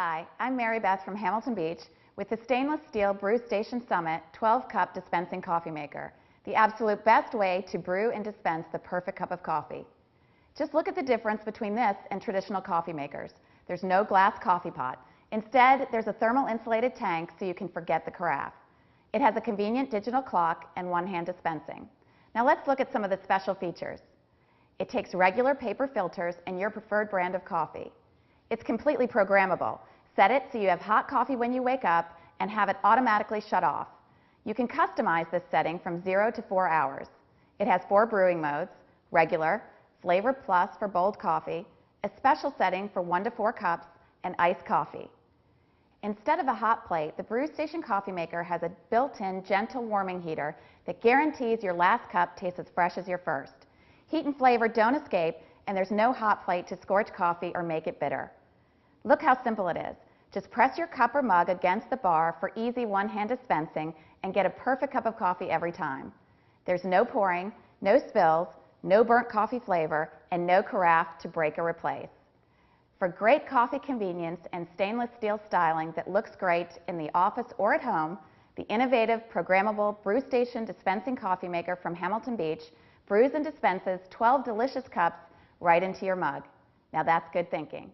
Hi, I'm Mary Beth from Hamilton Beach with the stainless steel BrewStation Summit 12-cup dispensing coffee maker, the absolute best way to brew and dispense the perfect cup of coffee. Just look at the difference between this and traditional coffee makers. There's no glass coffee pot. Instead, there's a thermal insulated tank so you can forget the carafe. It has a convenient digital clock and one-hand dispensing. Now let's look at some of the special features. It takes regular paper filters and your preferred brand of coffee. It's completely programmable. Set it so you have hot coffee when you wake up and have it automatically shut off. You can customize this setting from 0 to 4 hours. It has 4 brewing modes: regular, flavor plus for bold coffee, a special setting for 1 to 4 cups, and iced coffee. Instead of a hot plate, the BrewStation coffee maker has a built-in gentle warming heater that guarantees your last cup tastes as fresh as your first. Heat and flavor don't escape, and there's no hot plate to scorch coffee or make it bitter. Look how simple it is. Just press your cup or mug against the bar for easy one-hand dispensing and get a perfect cup of coffee every time. There's no pouring, no spills, no burnt coffee flavor, and no carafe to break or replace. For great coffee convenience and stainless steel styling that looks great in the office or at home, the innovative, programmable BrewStation dispensing coffee maker from Hamilton Beach brews and dispenses 12 delicious cups right into your mug. Now that's good thinking.